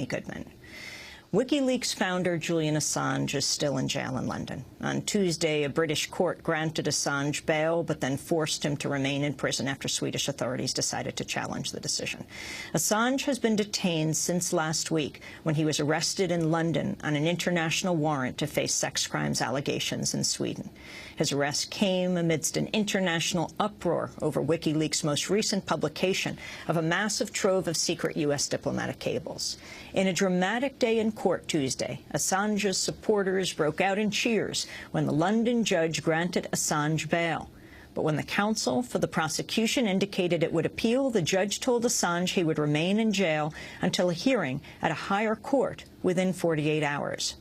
Goodman. WikiLeaks founder Julian Assange is still in jail in London. On Tuesday, a British court granted Assange bail, but then forced him to remain in prison after Swedish authorities decided to challenge the decision. Assange has been detained since last week, when he was arrested in London on an international warrant to face sex crimes allegations in Sweden. His arrest came amidst an international uproar over WikiLeaks' most recent publication of a massive trove of secret U.S. diplomatic cables. In a dramatic day in court Tuesday, Assange's supporters broke out in cheers when the London judge granted Assange bail. But when the counsel for the prosecution indicated it would appeal, the judge told Assange he would remain in jail until a hearing at a higher court within 48 hours.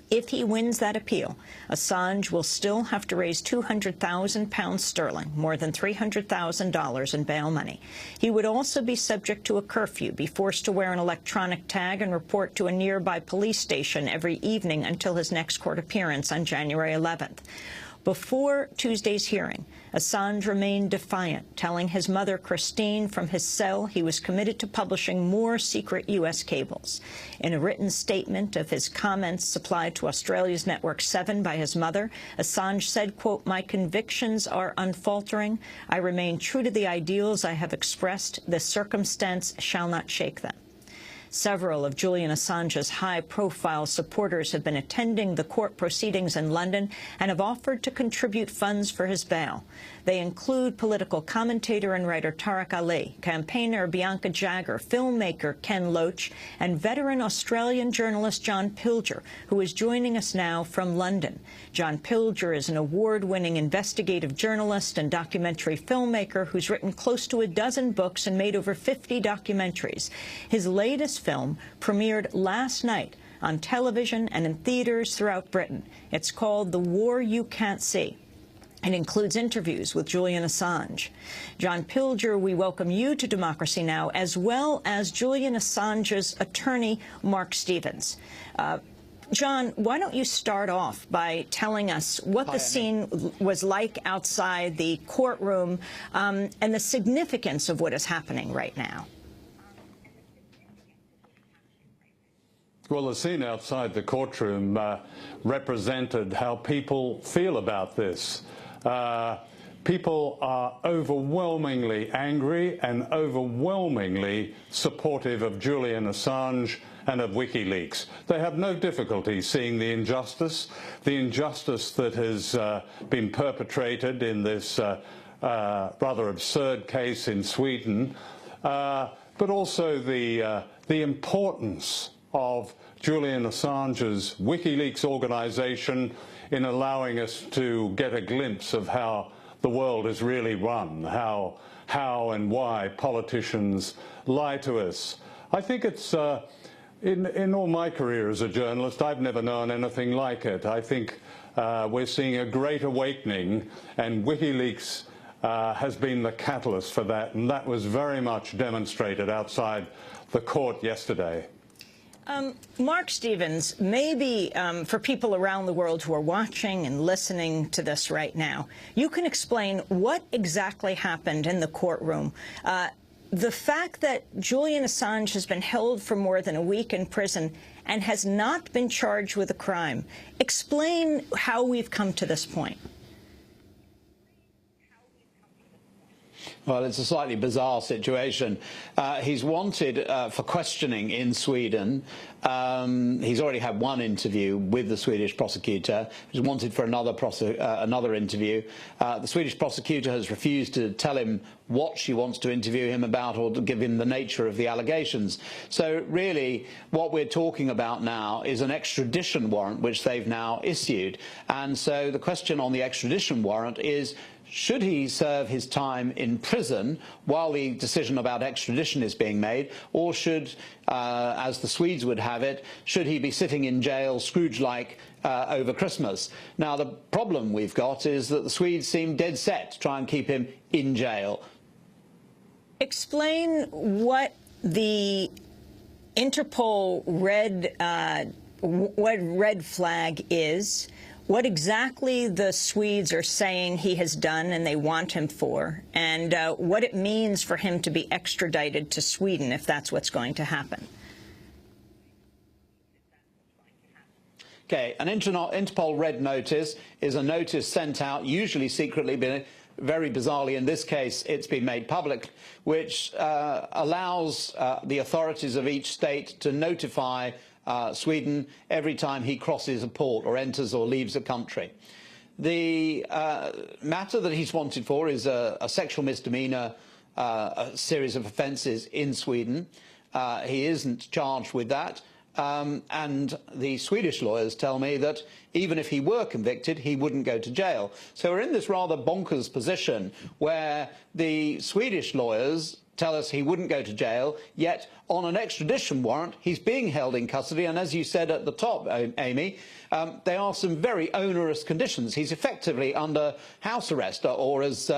If he wins that appeal, Assange will still have to raise £200,000 sterling, more than $300,000 in bail money. He would also be subject to a curfew, be forced to wear an electronic tag and report to a nearby police station every evening until his next court appearance on January 11th. Before Tuesday's hearing, Assange remained defiant, telling his mother, Christine, from his cell he was committed to publishing more secret U.S. cables. In a written statement of his comments supplied to Australia's Network 7 by his mother, Assange said, quote, "My convictions are unfaltering. I remain true to the ideals I have expressed. This circumstance shall not shake them." Several of Julian Assange's high-profile supporters have been attending the court proceedings in London and have offered to contribute funds for his bail. They include political commentator and writer Tariq Ali, campaigner Bianca Jagger, filmmaker Ken Loach, and veteran Australian journalist John Pilger, who is joining us now from London. John Pilger is an award-winning investigative journalist and documentary filmmaker who's written close to a dozen books and made over 50 documentaries. His latest film premiered last night on television and in theaters throughout Britain. It's called The War You Can't See. It includes interviews with Julian Assange. John Pilger, we welcome you to Democracy Now!, as well as Julian Assange's attorney, Mark Stevens. John, why don't you start off by telling us what the scene was like outside the courtroom and the significance of what is happening right now? Well, the scene outside the courtroom represented how people feel about this. People are overwhelmingly angry and overwhelmingly supportive of Julian Assange and of WikiLeaks. They have no difficulty seeing the injustice that has been perpetrated in this rather absurd case in Sweden, but also the importance of Julian Assange's WikiLeaks organization in allowing us to get a glimpse of how the world is really run, how and why politicians lie to us. I think it's, in all my career as a journalist, I've never known anything like it. I think we're seeing a great awakening, and WikiLeaks has been the catalyst for that, and that was very much demonstrated outside the court yesterday. Mark Stevens, maybe for people around the world who are watching and listening to this right now, you can explain what exactly happened in the courtroom. The fact that Julian Assange has been held for more than a week in prison and has not been charged with a crime. Explain how we've come to this point. Well, it's a slightly bizarre situation. He's wanted for questioning in Sweden. He's already had one interview with the Swedish prosecutor. He's wanted for another interview. The Swedish prosecutor has refused to tell him what she wants to interview him about or to give him the nature of the allegations. So really what we're talking about now is an extradition warrant which they've now issued. And so the question on the extradition warrant is, should he serve his time in prison while the decision about extradition is being made, or should, as the Swedes would have it, should he be sitting in jail, Scrooge-like, over Christmas? Now, the problem we've got is that the Swedes seem dead set to try and keep him in jail. Explain what the Interpol red flag is, what exactly the Swedes are saying he has done and they want him for, and what it means for him to be extradited to Sweden if that's what's going to happen. Okay, an Interpol red notice is a notice sent out, usually secretly, but very bizarrely in this case it's been made public, which allows the authorities of each state to notify Sweden every time he crosses a port or enters or leaves a country. The matter that he's wanted for is a sexual misdemeanor, a series of offences in Sweden. He isn't charged with that. And the Swedish lawyers tell me that even if he were convicted, he wouldn't go to jail. So we're in this rather bonkers position where the Swedish lawyers tell us he wouldn't go to jail, yet on an extradition warrant, he's being held in custody. And as you said at the top, Amy, there are some very onerous conditions. He's effectively under house arrest, or as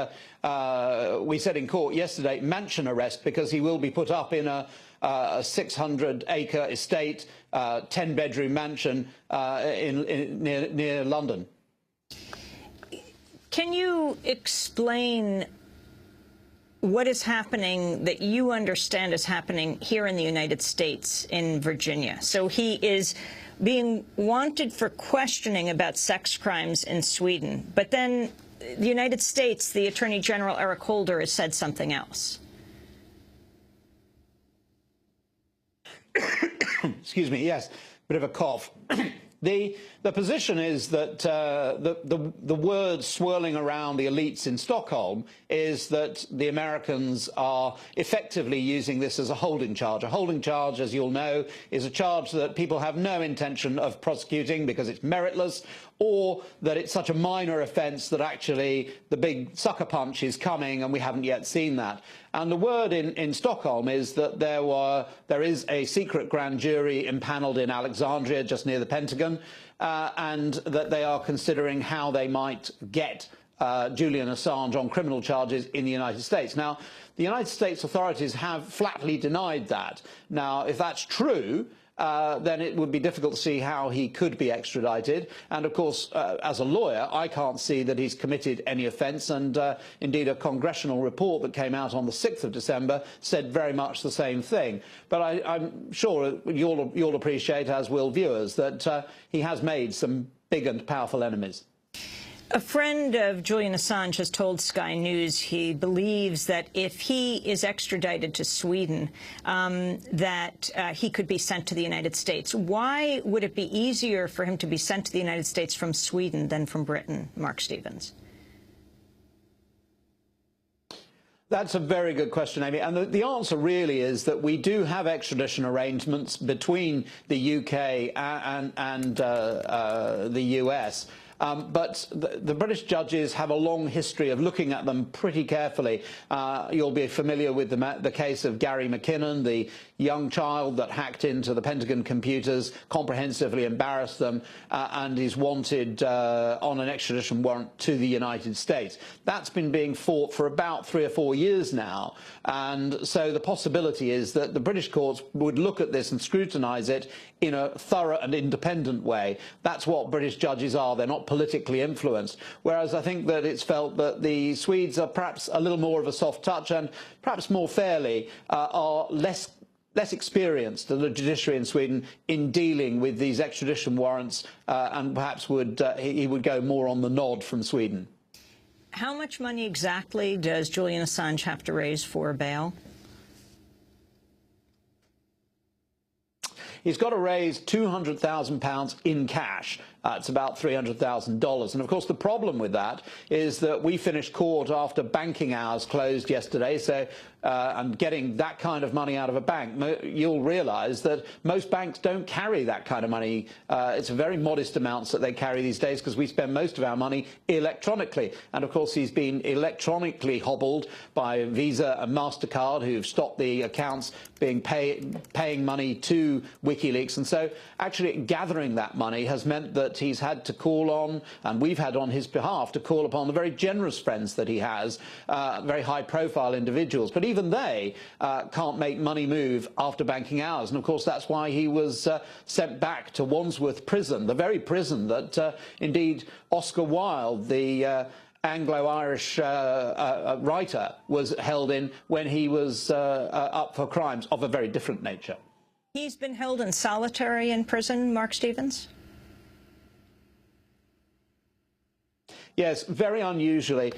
we said in court yesterday, mansion arrest, because he will be put up in a 600-acre estate, 10-bedroom mansion near London. Can you explain what is happening that you understand is happening here in the United States in Virginia? So he is being wanted for questioning about sex crimes in Sweden, but then the United States, the Attorney General Eric Holder, has said something else. Excuse me, yes, bit of a cough. The position is that the word swirling around the elites in Stockholm is that the Americans are effectively using this as a holding charge. A holding charge, as you'll know, is a charge that people have no intention of prosecuting because it's meritless, or that it's such a minor offence that actually the big sucker punch is coming and we haven't yet seen that. And the word in Stockholm is that there is a secret grand jury impanelled in Alexandria, just near the Pentagon, and that they are considering how they might get Julian Assange on criminal charges in the United States. Now, the United States authorities have flatly denied that. Now, if that's true, then it would be difficult to see how he could be extradited. And of course, as a lawyer, I can't see that he's committed any offence. And indeed, a congressional report that came out on the 6th of December said very much the same thing. But I'm sure you'll appreciate, as will viewers, that he has made some big and powerful enemies. A friend of Julian Assange has told Sky News he believes that if he is extradited to Sweden, that he could be sent to the United States. Why would it be easier for him to be sent to the United States from Sweden than from Britain, Mark Stevens? That's a very good question, Amy. And the answer really is that we do have extradition arrangements between the UK and the US. But the British judges have a long history of looking at them pretty carefully. You'll be familiar with the case of Gary McKinnon, the young child that hacked into the Pentagon computers, comprehensively embarrassed them, and is wanted on an extradition warrant to the United States. That's been being fought for about 3 or 4 years now. And so the possibility is that the British courts would look at this and scrutinise it in a thorough and independent way. That's what British judges are. They're not politically influenced, whereas I think that it's felt that the Swedes are perhaps a little more of a soft touch and perhaps more fairly are less experienced than the judiciary in Sweden in dealing with these extradition warrants, and perhaps he would go more on the nod from Sweden. How much money exactly does Julian Assange have to raise for bail? He's got to raise £200,000 in cash. It's about $300,000. And of course, the problem with that is that we finished court after banking hours closed yesterday. So and getting that kind of money out of a bank, you'll realise that most banks don't carry that kind of money. It's very modest amounts that they carry these days because we spend most of our money electronically. And of course, he's been electronically hobbled by Visa and MasterCard, who've stopped the accounts being paying money to WikiLeaks. And so actually gathering that money has meant that he's had to call on, and we've had on his behalf, to call upon the very generous friends that he has, very high-profile individuals. But even they can't make money move after banking hours. And of course, that's why he was sent back to Wandsworth Prison, the very prison that indeed Oscar Wilde, the Anglo-Irish writer, was held in when he was up for crimes of a very different nature. He's been held in solitary in prison, Mark Stevens? Yes, very unusually.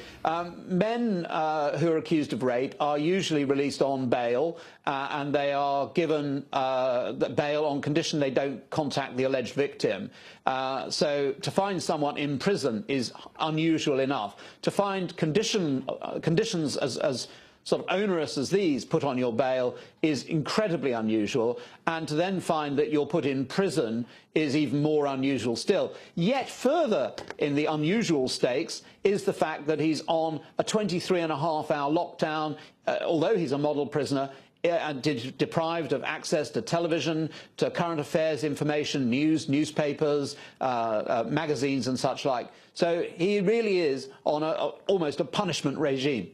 Men who are accused of rape are usually released on bail, and they are given bail on condition they don't contact the alleged victim. So to find someone in prison is unusual enough. To find conditions as sort of onerous as these put on your bail is incredibly unusual, and to then find that you're put in prison is even more unusual still. Yet further in the unusual stakes is the fact that he's on a 23.5-hour lockdown, although he's a model prisoner, deprived of access to television, to current affairs information, news, newspapers, magazines and such like. So he really is on almost a punishment regime.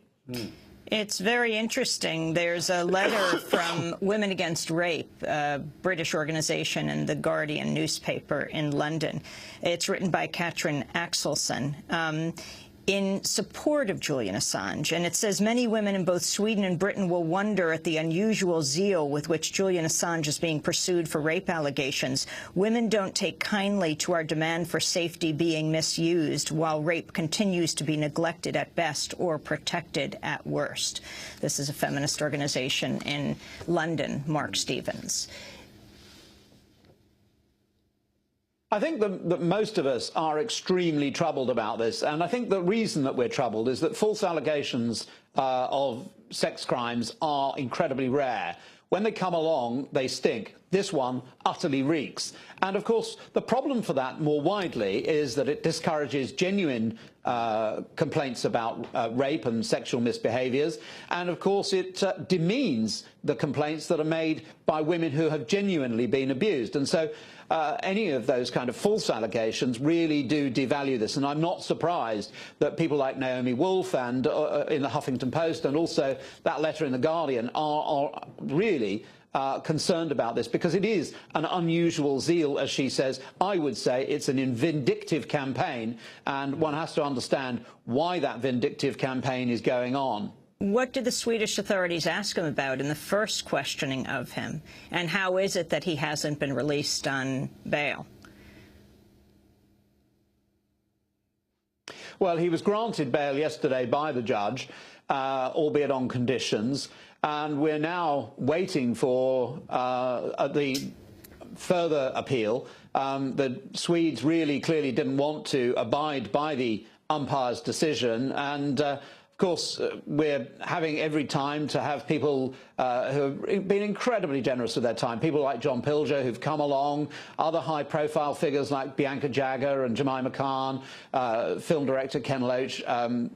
It's very interesting. There's a letter from Women Against Rape, a British organisation, and the Guardian newspaper in London. It's written by Katrin Axelsson in support of Julian Assange. And it says, many women in both Sweden and Britain will wonder at the unusual zeal with which Julian Assange is being pursued for rape allegations. Women don't take kindly to our demand for safety being misused, while rape continues to be neglected at best or protected at worst. This is a feminist organization in London, Mark Stevens. I think that most of us are extremely troubled about this, and I think the reason that we're troubled is that false allegations of sex crimes are incredibly rare. When they come along, they stink. This one utterly reeks. And of course, the problem for that more widely is that it discourages genuine complaints about rape and sexual misbehaviours. And of course, it demeans the complaints that are made by women who have genuinely been abused. And so any of those kind of false allegations really do devalue this. And I'm not surprised that people like Naomi Wolf and in the Huffington Post and also that letter in the Guardian are really concerned about this, because it is an unusual zeal, as she says. I would say it's an vindictive campaign, and one has to understand why that vindictive campaign is going on. What did the Swedish authorities ask him about in the first questioning of him? And how is it that he hasn't been released on bail? Well, he was granted bail yesterday by the judge, albeit on conditions, and we're now waiting for the further appeal. The Swedes really clearly didn't want to abide by the umpire's decision, and of course, we're having every time to have people who have been incredibly generous with their time, people like John Pilger who've come along, other high-profile figures like Bianca Jagger and Jemima Khan, film director Ken Loach, Hanif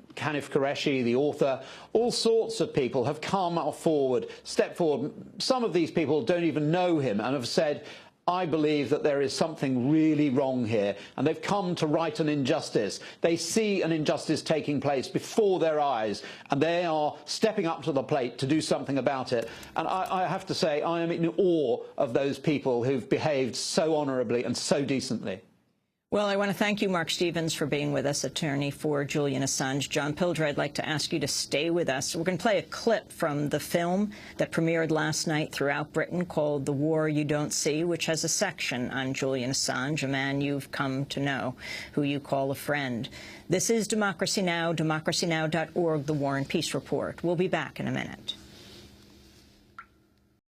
Qureshi, the author. All sorts of people have come forward, stepped forward. Some of these people don't even know him and have said, I believe that there is something really wrong here, and they've come to right an injustice. They see an injustice taking place before their eyes, and they are stepping up to the plate to do something about it. And I have to say, I am in awe of those people who've behaved so honourably and so decently. Well, I want to thank you, Mark Stevens, for being with us, attorney for Julian Assange. John Pilger, I'd like to ask you to stay with us. We're going to play a clip from the film that premiered last night throughout Britain called The War You Don't See, which has a section on Julian Assange, a man you've come to know, who you call a friend. This is Democracy Now!, democracynow.org, The War and Peace Report. We'll be back in a minute.